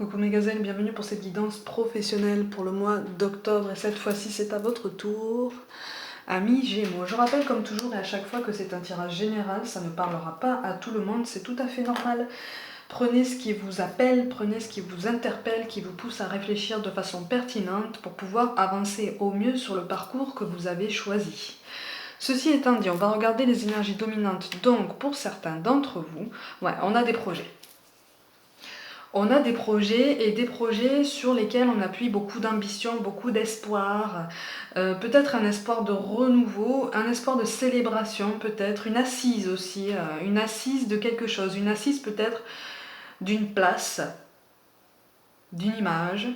Coucou mes gazelles, bienvenue pour cette guidance professionnelle pour le mois d'octobre et cette fois-ci c'est à votre tour. Amis Gémeaux, je rappelle comme toujours et à chaque fois que c'est un tirage général, ça ne parlera pas à tout le monde, c'est tout à fait normal. Prenez ce qui vous appelle, prenez ce qui vous interpelle, qui vous pousse à réfléchir de façon pertinente pour pouvoir avancer au mieux sur le parcours que vous avez choisi. Ceci étant dit, on va regarder les énergies dominantes. Donc pour certains d'entre vous, on a des projets. On a des projets et des projets sur lesquels on appuie beaucoup d'ambition, beaucoup d'espoir, peut-être un espoir de renouveau, un espoir de célébration peut-être, une assise aussi, une assise de quelque chose, une assise peut-être d'une place, d'une image.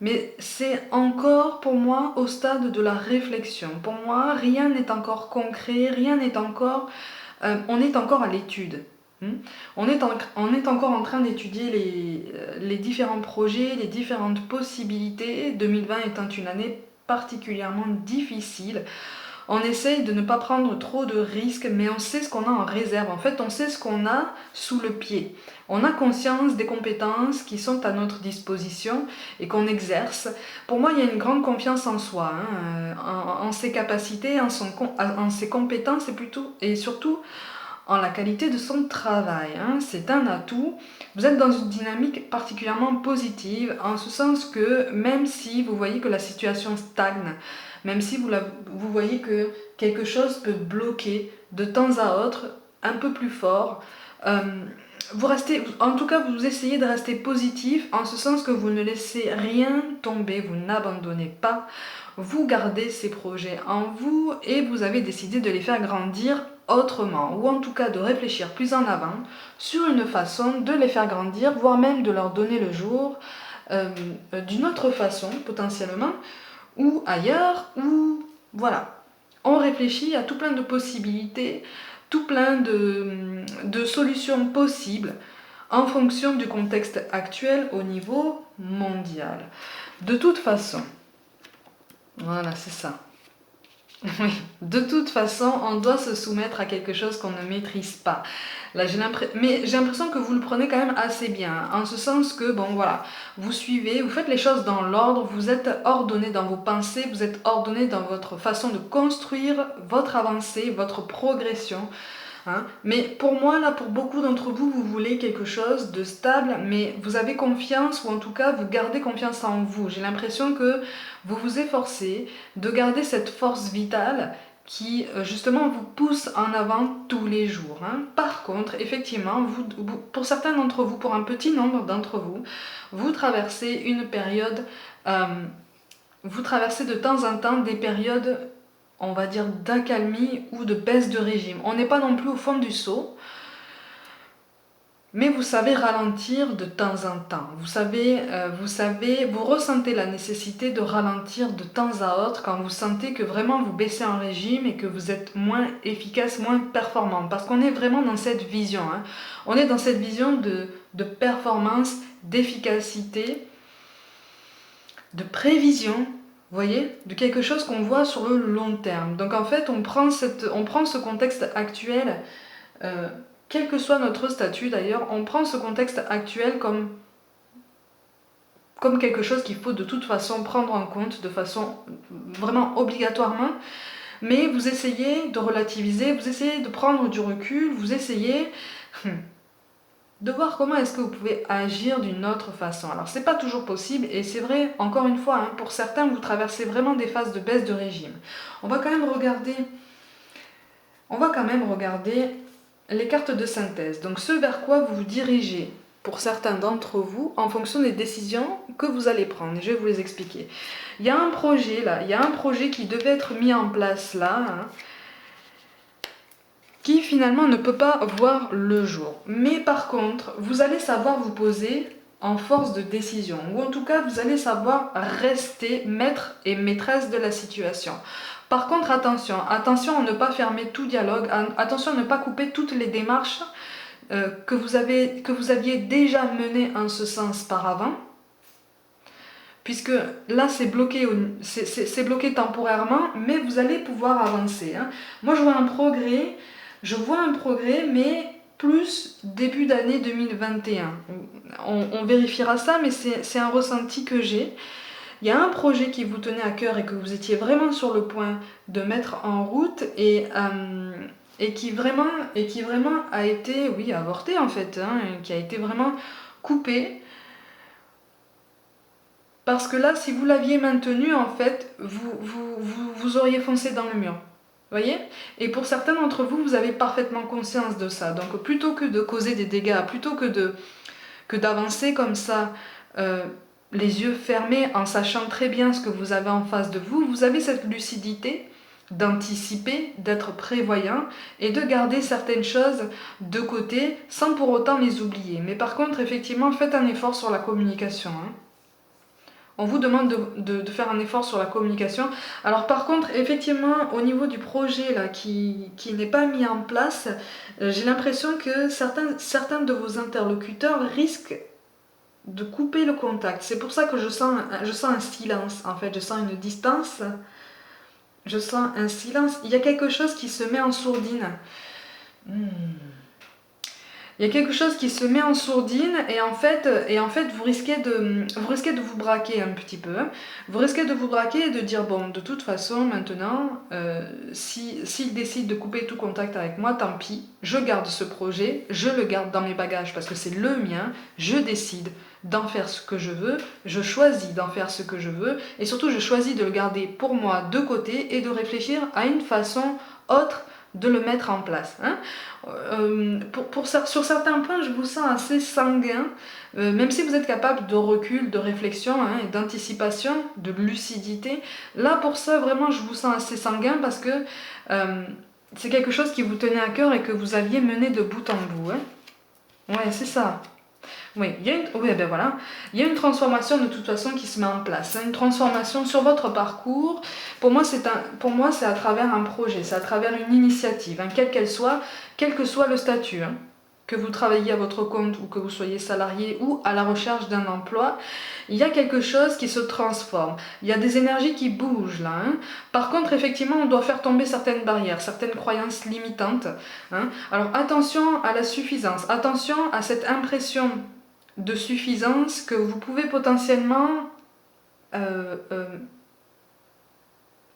Mais c'est encore pour moi au stade de la réflexion. Pour moi, rien n'est encore concret, rien n'est encore... on est encore à l'étude. On est encore en train d'étudier les différents projets, les différentes possibilités. 2020 étant une année particulièrement difficile. On essaye de ne pas prendre trop de risques, mais on sait ce qu'on a en réserve. En fait, on sait ce qu'on a sous le pied. On a conscience des compétences qui sont à notre disposition et qu'on exerce. Pour moi, il y a une grande confiance en soi, en ses capacités, en ses compétences et surtout en la qualité de son travail. C'est un atout. Vous êtes dans une dynamique particulièrement positive, en ce sens que même si vous voyez que la situation stagne, même si vous voyez que quelque chose peut bloquer de temps à autre, un peu plus fort, vous restez, en tout cas vous essayez de rester positif, en ce sens que vous ne laissez rien tomber, vous n'abandonnez pas, vous gardez ces projets en vous et vous avez décidé de les faire grandir autrement, ou en tout cas de réfléchir plus en avant sur une façon de les faire grandir, voire même de leur donner le jour d'une autre façon potentiellement, ou ailleurs, ou voilà. On réfléchit à tout plein de possibilités, tout plein de solutions possibles en fonction du contexte actuel au niveau mondial. De toute façon, voilà, c'est ça. Oui, de toute façon, on doit se soumettre à quelque chose qu'on ne maîtrise pas. Là, mais j'ai l'impression que vous le prenez quand même assez bien, en ce sens que, bon voilà, vous suivez, vous faites les choses dans l'ordre, vous êtes ordonné dans vos pensées, vous êtes ordonné dans votre façon de construire votre avancée, votre progression. Mais pour moi, là, pour beaucoup d'entre vous, vous voulez quelque chose de stable, mais vous avez confiance, ou en tout cas, vous gardez confiance en vous. J'ai l'impression que vous vous efforcez de garder cette force vitale qui, justement, vous pousse en avant tous les jours. Par contre, effectivement, pour certains d'entre vous, pour un petit nombre d'entre vous, vous traversez une période... vous traversez de temps en temps des périodes, on va dire, d'accalmie ou de baisse de régime. On n'est pas non plus au fond du seau, mais vous savez ralentir de temps en temps. Vous ressentez la nécessité de ralentir de temps à autre quand vous sentez que vraiment vous baissez en régime et que vous êtes moins efficace, moins performant. Parce qu'on est vraiment dans cette vision. On est dans cette vision de performance, d'efficacité, de prévision, vous voyez, de quelque chose qu'on voit sur le long terme. Donc en fait, on prend ce contexte actuel, quel que soit notre statut d'ailleurs, on prend ce contexte actuel comme quelque chose qu'il faut de toute façon prendre en compte de façon vraiment obligatoirement, mais vous essayez de relativiser, vous essayez de prendre du recul, vous essayez de voir comment est-ce que vous pouvez agir d'une autre façon. Alors c'est pas toujours possible et c'est vrai, encore une fois, pour certains vous traversez vraiment des phases de baisse de régime. On va quand même regarder les cartes de synthèse, donc ce vers quoi vous vous dirigez pour certains d'entre vous en fonction des décisions que vous allez prendre. Je vais vous les expliquer. Il y a un projet là, il y a un projet qui devait être mis en place là, qui finalement ne peut pas voir le jour. Mais par contre, vous allez savoir vous poser en force de décision, ou en tout cas vous allez savoir rester maître et maîtresse de la situation. Par contre, attention à ne pas fermer tout dialogue, attention à ne pas couper toutes les démarches que vous aviez déjà menées en ce sens par avant, puisque là c'est bloqué temporairement, mais vous allez pouvoir avancer. Moi je vois un progrès, mais plus début d'année 2021. On vérifiera ça, mais c'est un ressenti que j'ai. Il y a un projet qui vous tenait à cœur et que vous étiez vraiment sur le point de mettre en route et qui vraiment a été, oui, avorté en fait, hein, qui a été vraiment coupé. Parce que là, si vous l'aviez maintenu, en fait, vous auriez foncé dans le mur. Voyez? Et pour certains d'entre vous, vous avez parfaitement conscience de ça. Donc plutôt que de causer des dégâts, plutôt que d'avancer comme ça, les yeux fermés, en sachant très bien ce que vous avez en face de vous, vous avez cette lucidité d'anticiper, d'être prévoyant et de garder certaines choses de côté sans pour autant les oublier. Mais par contre, effectivement, faites un effort sur la communication, hein. On vous demande de faire un effort sur la communication. Alors par contre, effectivement, au niveau du projet là, qui n'est pas mis en place, j'ai l'impression que certains de vos interlocuteurs risquent de couper le contact. C'est pour ça que je sens un silence, en fait. Je sens une distance, je sens un silence. Il y a quelque chose qui se met en sourdine. Il y a quelque chose qui se met en sourdine et en fait vous risquez de vous braquer un petit peu. Vous risquez de vous braquer et de dire bon, de toute façon maintenant, s'il décide de couper tout contact avec moi, tant pis, je garde ce projet, je le garde dans mes bagages parce que c'est le mien, je décide d'en faire ce que je veux, je choisis d'en faire ce que je veux et surtout je choisis de le garder pour moi de côté et de réfléchir à une façon autre de le mettre en place, hein. Sur certains points, je vous sens assez sanguin, même si vous êtes capable de recul, de réflexion, hein, et d'anticipation, de lucidité. Là, pour ça, vraiment, je vous sens assez sanguin parce que c'est quelque chose qui vous tenait à cœur et que vous aviez mené de bout en bout, hein. Ouais, c'est ça. Oui, il y a une transformation de toute façon qui se met en place, hein, une transformation sur votre parcours. Pour moi, c'est à travers un projet, c'est à travers une initiative, hein, quelle qu'elle soit, quel que soit le statut, hein, que vous travailliez à votre compte ou que vous soyez salarié ou à la recherche d'un emploi, il y a quelque chose qui se transforme. Il y a des énergies qui bougent là, hein. Par contre, effectivement, on doit faire tomber certaines barrières, certaines croyances limitantes, hein. Alors attention à la suffisance, attention à cette impression de suffisance que vous pouvez potentiellement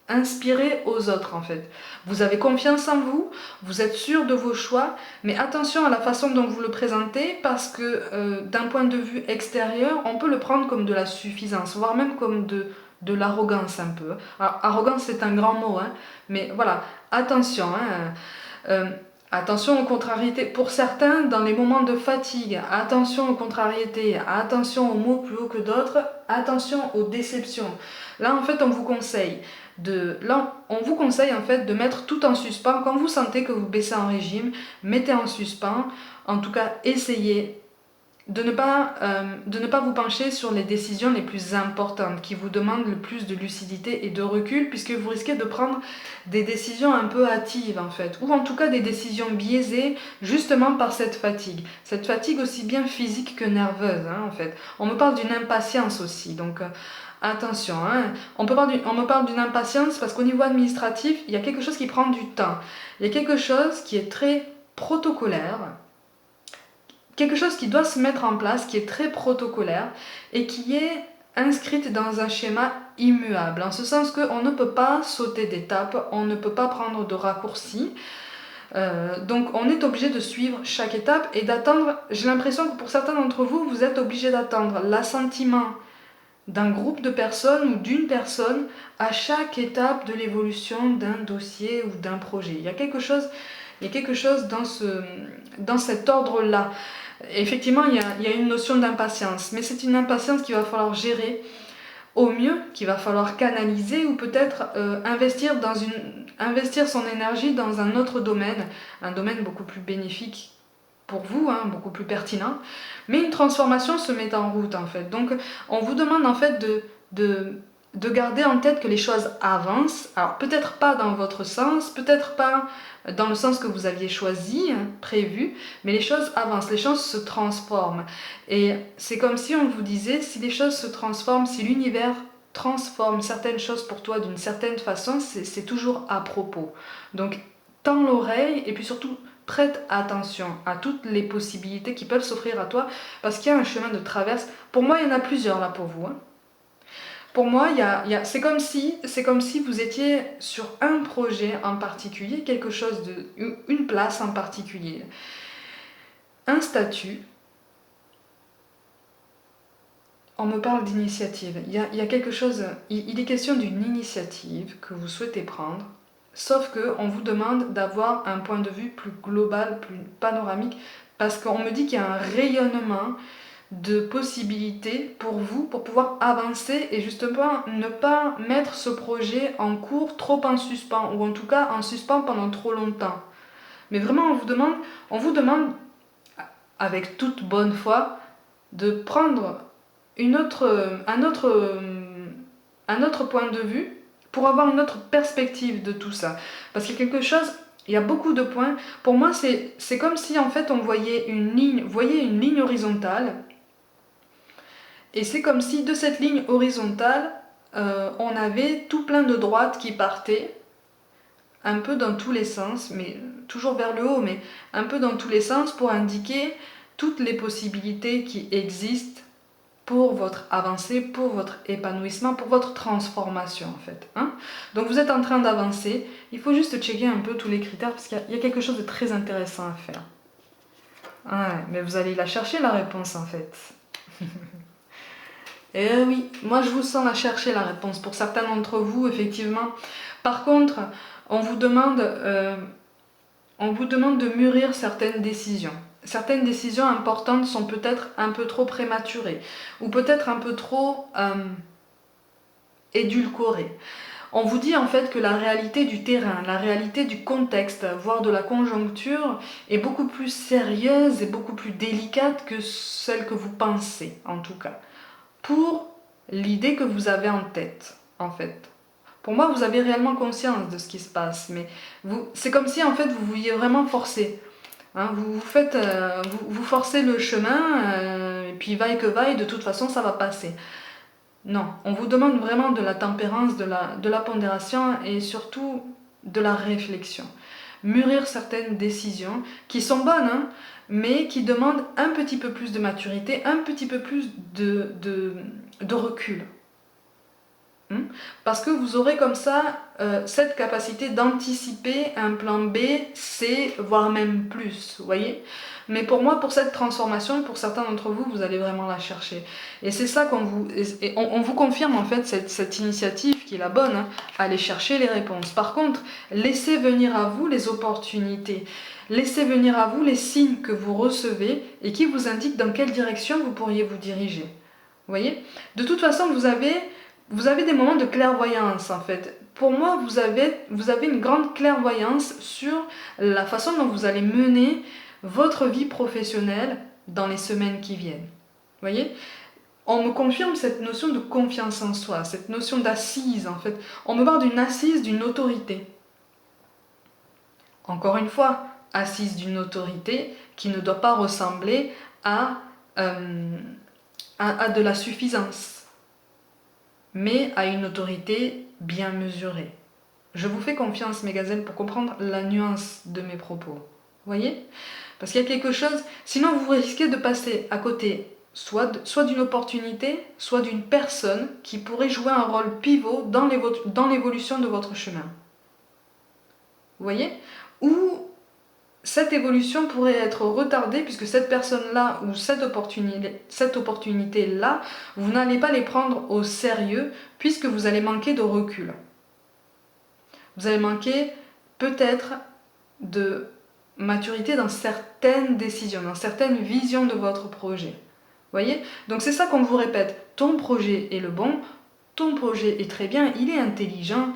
inspirer aux autres en fait. Vous avez confiance en vous, vous êtes sûr de vos choix, mais attention à la façon dont vous le présentez parce que d'un point de vue extérieur, on peut le prendre comme de la suffisance, voire même comme de l'arrogance un peu. Alors arrogance c'est un grand mot, hein, mais voilà, attention, hein. Attention aux contrariétés. Pour certains, dans les moments de fatigue, attention aux contrariétés, attention aux mots plus hauts que d'autres, attention aux déceptions. Là, en fait, on vous conseille en fait de mettre tout en suspens. Quand vous sentez que vous baissez en régime, mettez en suspens. En tout cas, essayez de ne pas vous pencher sur les décisions les plus importantes qui vous demandent le plus de lucidité et de recul puisque vous risquez de prendre des décisions un peu hâtives en fait ou en tout cas des décisions biaisées justement par cette fatigue aussi bien physique que nerveuse, hein, en fait. On me parle d'une impatience aussi donc attention, hein. On me parle d'une impatience parce qu'au niveau administratif il y a quelque chose qui prend du temps, il y a quelque chose qui est très protocolaire, quelque chose qui doit se mettre en place, qui est très protocolaire et qui est inscrite dans un schéma immuable, en ce sens qu'on ne peut pas sauter d'étape, on ne peut pas prendre de raccourcis. Donc on est obligé de suivre chaque étape et d'attendre, j'ai l'impression que pour certains d'entre vous, vous êtes obligé d'attendre l'assentiment d'un groupe de personnes ou d'une personne à chaque étape de l'évolution d'un dossier ou d'un projet. Il y a quelque chose dans cet ordre-là. Effectivement, il y a une notion d'impatience, mais c'est une impatience qu'il va falloir gérer au mieux, qu'il va falloir canaliser ou peut-être investir son énergie dans un autre domaine, un domaine beaucoup plus bénéfique pour vous, hein, beaucoup plus pertinent. Mais une transformation se met en route en fait. Donc on vous demande en fait de garder en tête que les choses avancent. Alors peut-être pas dans votre sens, peut-être pas dans le sens que vous aviez choisi, hein, prévu, mais les choses avancent, les choses se transforment. Et c'est comme si on vous disait, si les choses se transforment, si l'univers transforme certaines choses pour toi d'une certaine façon, c'est toujours à propos. Donc tends l'oreille et puis surtout prête attention à toutes les possibilités qui peuvent s'offrir à toi, parce qu'il y a un chemin de traverse. Pour moi, il y en a plusieurs là pour vous. Hein. Pour moi, c'est comme si vous étiez sur un projet en particulier, quelque chose une place en particulier, un statut. On me parle d'initiative. Il y a quelque chose, il est question d'une initiative que vous souhaitez prendre, sauf qu'on vous demande d'avoir un point de vue plus global, plus panoramique, parce qu'on me dit qu'il y a un rayonnement de possibilités pour vous, pour pouvoir avancer et justement ne pas mettre ce projet en cours trop en suspens, ou en tout cas en suspens pendant trop longtemps. Mais vraiment, on vous demande avec toute bonne foi, de prendre un autre point de vue pour avoir une autre perspective de tout ça. Parce qu'il y a quelque chose, il y a beaucoup de points. Pour moi, c'est comme si en fait on voyait une ligne horizontale. Et c'est comme si de cette ligne horizontale, on avait tout plein de droites qui partaient, un peu dans tous les sens, mais toujours vers le haut, mais un peu dans tous les sens pour indiquer toutes les possibilités qui existent pour votre avancée, pour votre épanouissement, pour votre transformation en fait. Hein. Donc vous êtes en train d'avancer, il faut juste checker un peu tous les critères parce qu'il y a quelque chose de très intéressant à faire. Ouais, mais vous allez la chercher la réponse en fait. Et oui, moi je vous sens la chercher la réponse pour certains d'entre vous effectivement. Par contre, on vous demande de mûrir certaines décisions. Certaines décisions importantes sont peut-être un peu trop prématurées ou peut-être un peu trop édulcorées. On vous dit en fait que la réalité du terrain, la réalité du contexte, voire de la conjoncture, est beaucoup plus sérieuse et beaucoup plus délicate que celle que vous pensez, en tout cas. Pour l'idée que vous avez en tête, en fait. Pour moi, vous avez réellement conscience de ce qui se passe, mais c'est comme si en fait vous vouliez vraiment forcer. Hein, vous forcez le chemin, et puis vaille que vaille, de toute façon ça va passer. Non, on vous demande vraiment de la tempérance, de la pondération et surtout de la réflexion. Mûrir certaines décisions qui sont bonnes, hein, mais qui demandent un petit peu plus de maturité, un petit peu plus de recul. Parce que vous aurez comme ça cette capacité d'anticiper un plan B, C, voire même plus, vous voyez. Mais pour moi, pour cette transformation, pour certains d'entre vous, vous allez vraiment la chercher. Et c'est ça on vous confirme en fait cette initiative qui est la bonne, hein, aller chercher les réponses. Par contre, laissez venir à vous les opportunités, laissez venir à vous les signes que vous recevez et qui vous indiquent dans quelle direction vous pourriez vous diriger. Vous voyez. De toute façon, vous avez des moments de clairvoyance en fait. Pour moi, vous avez une grande clairvoyance sur la façon dont vous allez mener votre vie professionnelle dans les semaines qui viennent. Vous voyez ? On me confirme cette notion de confiance en soi, cette notion d'assise en fait. On me parle d'une assise d'une autorité. Encore une fois, assise d'une autorité qui ne doit pas ressembler à de la suffisance, mais à une autorité bien mesurée. Je vous fais confiance, mes gazelles, pour comprendre la nuance de mes propos. Vous voyez ? Parce qu'il y a quelque chose, sinon vous risquez de passer à côté soit d'une opportunité, soit d'une personne qui pourrait jouer un rôle pivot dans l'évolution de votre chemin. Vous voyez ? Ou cette évolution pourrait être retardée puisque cette personne-là ou cette opportunité-là, vous n'allez pas les prendre au sérieux puisque vous allez manquer de recul. Vous allez manquer peut-être de maturité dans certaines décisions, dans certaines visions de votre projet. Vous voyez ? Donc c'est ça qu'on vous répète. Ton projet est le bon, ton projet est très bien, il est intelligent.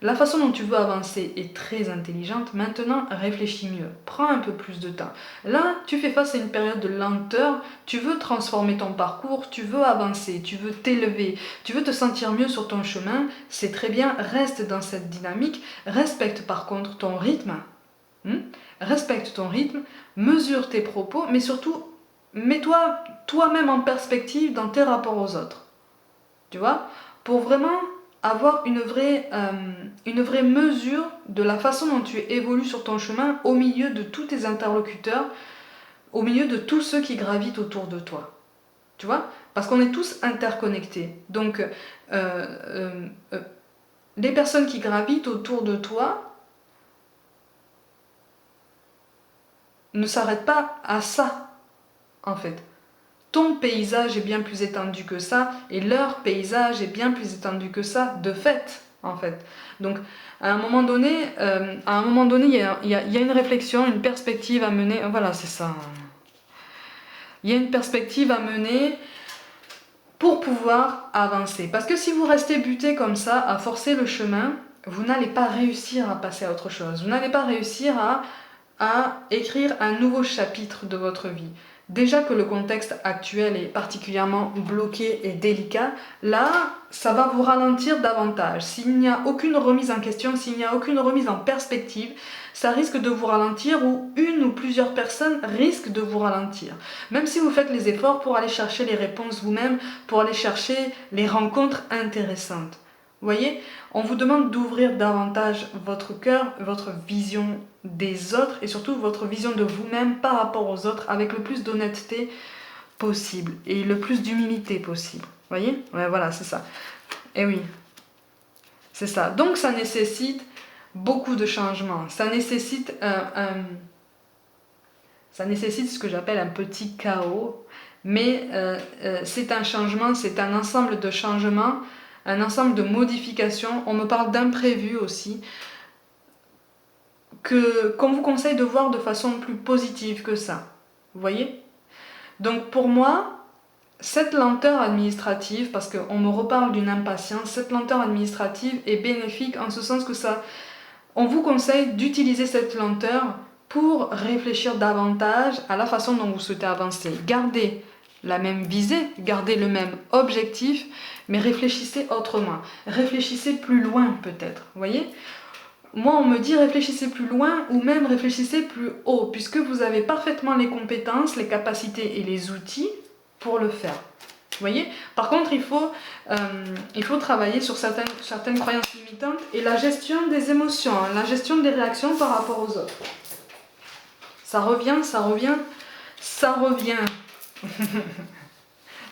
La façon dont tu veux avancer est très intelligente. Maintenant, réfléchis mieux. Prends un peu plus de temps. Là, tu fais face à une période de lenteur. Tu veux transformer ton parcours, tu veux avancer, tu veux t'élever, tu veux te sentir mieux sur ton chemin. C'est très bien, reste dans cette dynamique. Respecte par contre ton rythme. Respecte ton rythme, mesure tes propos, mais surtout, mets-toi toi-même en perspective dans tes rapports aux autres. Tu vois ? Pour vraiment avoir une vraie mesure de la façon dont tu évolues sur ton chemin au milieu de tous tes interlocuteurs, au milieu de tous ceux qui gravitent autour de toi. Tu vois? Parce qu'on est tous interconnectés. Donc, les personnes qui gravitent autour de toi ne s'arrêtent pas à ça, en fait. Ton paysage est bien plus étendu que ça, et leur paysage est bien plus étendu que ça, de fait, en fait. Donc, à un moment donné, il y a une réflexion, une perspective à mener. Voilà, c'est ça. Il y a une perspective à mener pour pouvoir avancer. Parce que si vous restez buté comme ça, à forcer le chemin, vous n'allez pas réussir à passer à autre chose. Vous n'allez pas réussir à écrire un nouveau chapitre de votre vie. Déjà que le contexte actuel est particulièrement bloqué et délicat, là, ça va vous ralentir davantage. S'il n'y a aucune remise en question, s'il n'y a aucune remise en perspective, ça risque de vous ralentir ou une ou plusieurs personnes risquent de vous ralentir. Même si vous faites les efforts pour aller chercher les réponses vous-même, pour aller chercher les rencontres intéressantes. Vous voyez, on vous demande d'ouvrir davantage votre cœur, votre vision des autres et surtout votre vision de vous-même par rapport aux autres avec le plus d'honnêteté possible et le plus d'humilité possible. Vous voyez? Ouais, voilà, c'est ça. Et oui, c'est ça. Donc ça nécessite beaucoup de changements. Ça nécessite ce que j'appelle un petit chaos, mais c'est un changement, c'est un ensemble de changements, un ensemble de modifications. On me parle d'imprévus aussi, qu'on vous conseille de voir de façon plus positive que ça. Vous voyez? Donc pour moi, cette lenteur administrative, parce qu'on me reparle d'une impatience, cette lenteur administrative est bénéfique en ce sens que on vous conseille d'utiliser cette lenteur pour réfléchir davantage à la façon dont vous souhaitez avancer. Gardez la même visée, gardez le même objectif, mais réfléchissez autrement. Réfléchissez plus loin peut-être, vous voyez? Moi, on me dit réfléchissez plus loin ou même réfléchissez plus haut, puisque vous avez parfaitement les compétences, les capacités et les outils pour le faire. Vous voyez? Par contre, il faut travailler sur certaines croyances limitantes et la gestion des émotions, hein, la gestion des réactions par rapport aux autres. Ça revient.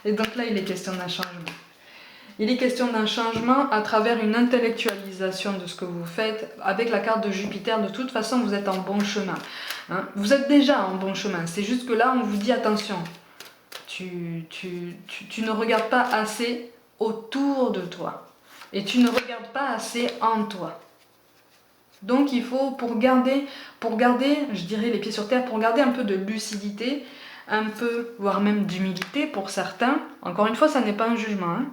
Et donc là, il est question d'un changement. Il est question d'un changement à travers une intellectualisation de ce que vous faites. Avec la carte de Jupiter, de toute façon, vous êtes en bon chemin. Hein, vous êtes déjà en bon chemin. C'est juste que là, on vous dit attention. Tu ne regardes pas assez autour de toi. Et tu ne regardes pas assez en toi. Donc il faut, pour garder, je dirais les pieds sur terre, pour garder un peu de lucidité, un peu, voire même d'humilité pour certains. Encore une fois, ça n'est pas un jugement. Hein.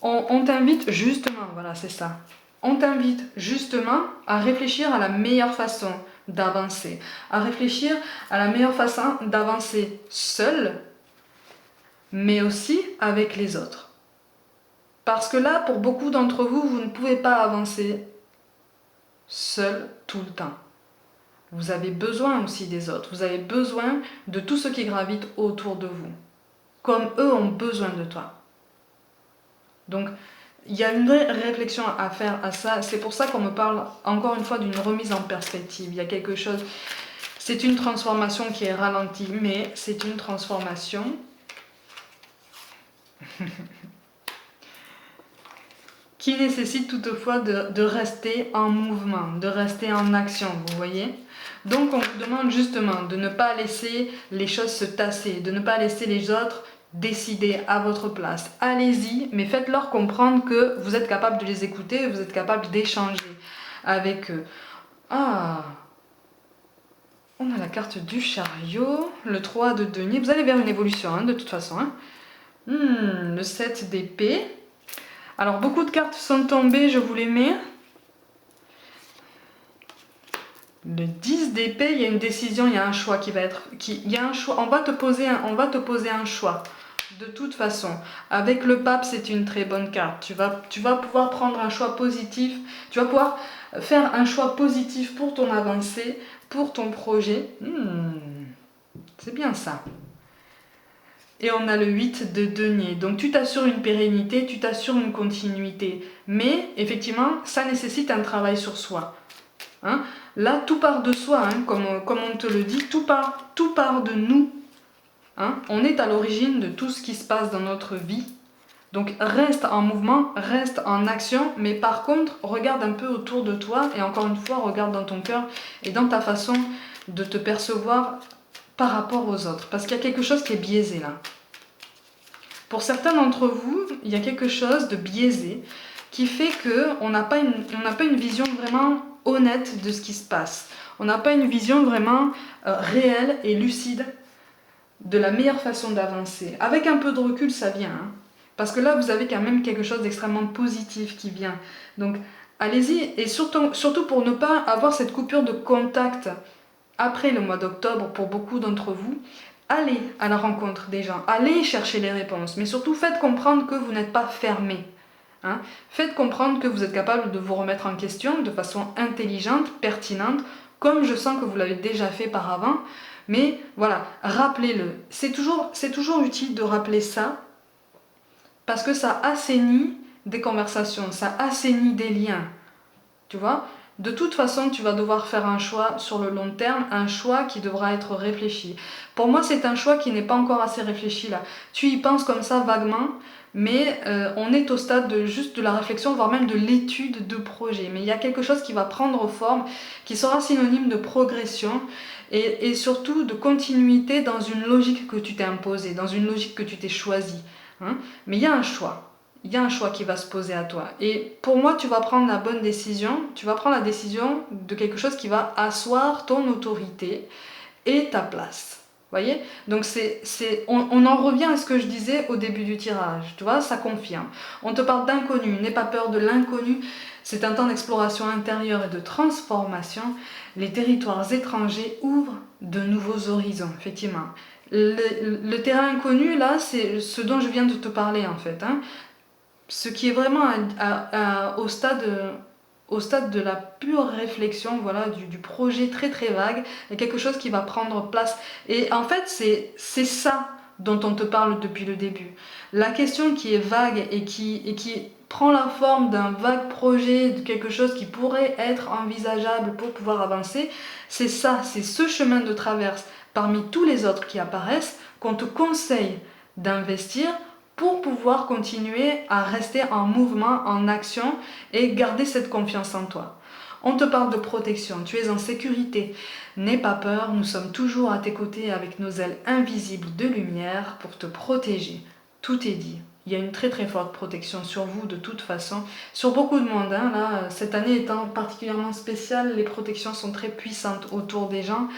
On t'invite justement, voilà, c'est ça. On t'invite justement à réfléchir à la meilleure façon d'avancer, à réfléchir à la meilleure façon d'avancer seul, mais aussi avec les autres. Parce que là, pour beaucoup d'entre vous, vous ne pouvez pas avancer seul tout le temps. Vous avez besoin aussi des autres, vous avez besoin de tous ceux qui gravitent autour de vous, comme eux ont besoin de toi. Donc, il y a une vraie réflexion à faire à ça. C'est pour ça qu'on me parle encore une fois d'une remise en perspective. Il y a quelque chose... C'est une transformation qui est ralentie, mais c'est une transformation qui nécessite toutefois de rester en mouvement, de rester en action, vous voyez? Donc on vous demande justement de ne pas laisser les choses se tasser, de ne pas laisser les autres décider à votre place. Allez-y, mais faites-leur comprendre que vous êtes capable de les écouter, vous êtes capable d'échanger avec eux. Ah, on a la carte du chariot, le 3 de denier. Vous allez vers une évolution, hein, de toute façon. Hein. Le 7 d'épée. Alors, beaucoup de cartes sont tombées, je vous les mets. Le 10 d'épée, il y a une décision, il y a un choix qui va être... il y a un choix, on va te poser un choix. De toute façon, avec le pape, c'est une très bonne carte. Tu vas pouvoir prendre un choix positif. Tu vas pouvoir faire un choix positif pour ton avancée, pour ton projet. C'est bien ça. et on a le 8 de denier. Donc tu t'assures une pérennité, tu t'assures une continuité. Mais effectivement, ça nécessite un travail sur soi. Hein? Là, tout part de soi, hein, comme on te le dit, tout part de nous. Hein? On est à l'origine de tout ce qui se passe dans notre vie. Donc reste en mouvement, reste en action, mais par contre, regarde un peu autour de toi et encore une fois, regarde dans ton cœur et dans ta façon de te percevoir par rapport aux autres. Parce qu'il y a quelque chose qui est biaisé là. Pour certains d'entre vous, il y a quelque chose de biaisé qui fait qu'on n'a pas une vision vraiment honnête de ce qui se passe. On n'a pas une vision vraiment réelle et lucide de la meilleure façon d'avancer. Avec un peu de recul, ça vient. Hein. Parce que là, vous avez quand même quelque chose d'extrêmement positif qui vient. Donc, allez-y. Et surtout pour ne pas avoir cette coupure de contact après le mois d'octobre, pour beaucoup d'entre vous, allez à la rencontre des gens. Allez chercher les réponses. Mais surtout, faites comprendre que vous n'êtes pas fermé. Hein. Faites comprendre que vous êtes capable de vous remettre en question de façon intelligente, pertinente, comme je sens que vous l'avez déjà fait par avant. Mais voilà, rappelez-le. C'est toujours utile de rappeler ça, parce que ça assainit des conversations, ça assainit des liens. Tu vois ? De toute façon, tu vas devoir faire un choix sur le long terme, un choix qui devra être réfléchi. Pour moi, c'est un choix qui n'est pas encore assez réfléchi là. Tu y penses comme ça vaguement, mais on est au stade juste de la réflexion, voire même de l'étude de projet. Mais il y a quelque chose qui va prendre forme, qui sera synonyme de progression et surtout de continuité dans une logique que tu t'es imposée, dans une logique que tu t'es choisie. Hein. Mais il y a un choix. Il y a un choix qui va se poser à toi. Et pour moi, tu vas prendre la bonne décision. Tu vas prendre la décision de quelque chose qui va asseoir ton autorité et ta place. Vous voyez ? Donc on en revient à ce que je disais au début du tirage. Tu vois, ça confirme. On te parle d'inconnu. N'aie pas peur de l'inconnu. C'est un temps d'exploration intérieure et de transformation. Les territoires étrangers ouvrent de nouveaux horizons, effectivement. Le terrain inconnu, là, c'est ce dont je viens de te parler, en fait. Hein. Ce qui est vraiment au stade de la pure réflexion, voilà, du projet très très vague, il y a quelque chose qui va prendre place. Et en fait, c'est ça dont on te parle depuis le début. La question qui est vague et qui prend la forme d'un vague projet, de quelque chose qui pourrait être envisageable pour pouvoir avancer, c'est ça, c'est ce chemin de traverse parmi tous les autres qui apparaissent qu'on te conseille d'investir pour pouvoir continuer à rester en mouvement, en action et garder cette confiance en toi. On te parle de protection, tu es en sécurité. N'aie pas peur, nous sommes toujours à tes côtés avec nos ailes invisibles de lumière pour te protéger. Tout est dit. Il y a une très très forte protection sur vous de toute façon. Sur beaucoup de monde, hein, là, cette année étant particulièrement spéciale, les protections sont très puissantes autour des gens.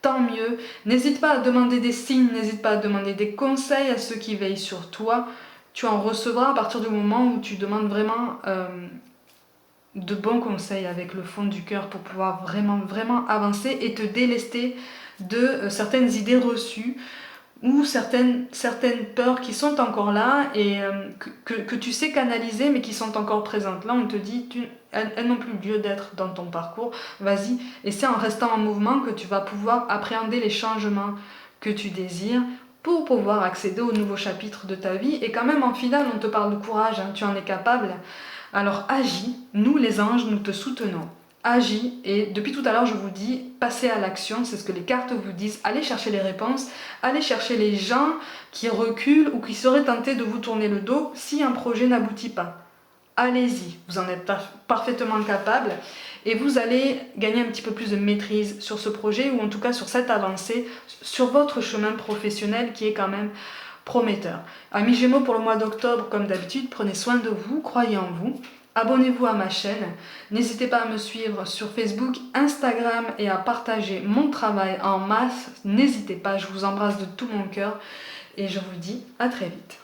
Tant mieux. N'hésite pas à demander des signes, n'hésite pas à demander des conseils à ceux qui veillent sur toi. Tu en recevras à partir du moment où tu demandes vraiment de bons conseils avec le fond du cœur pour pouvoir vraiment avancer et te délester de certaines idées reçues ou certaines peurs qui sont encore là et que tu sais canaliser mais qui sont encore présentes. Là, on te dit, elles n'ont plus lieu d'être dans ton parcours. Vas-y, et c'est en restant en mouvement que tu vas pouvoir appréhender les changements que tu désires pour pouvoir accéder au nouveau chapitre de ta vie. Et quand même, en finale, on te parle de courage, hein, tu en es capable. Alors agis, nous les anges, nous te soutenons. Agis, et depuis tout à l'heure je vous dis, passez à l'action, c'est ce que les cartes vous disent, allez chercher les réponses, allez chercher les gens qui reculent ou qui seraient tentés de vous tourner le dos si un projet n'aboutit pas. Allez-y, vous en êtes parfaitement capable et vous allez gagner un petit peu plus de maîtrise sur ce projet ou en tout cas sur cette avancée, sur votre chemin professionnel qui est quand même prometteur. Amis Gémeaux, pour le mois d'octobre, comme d'habitude, prenez soin de vous, croyez en vous. Abonnez-vous à ma chaîne, n'hésitez pas à me suivre sur Facebook, Instagram et à partager mon travail en masse. N'hésitez pas, je vous embrasse de tout mon cœur et je vous dis à très vite.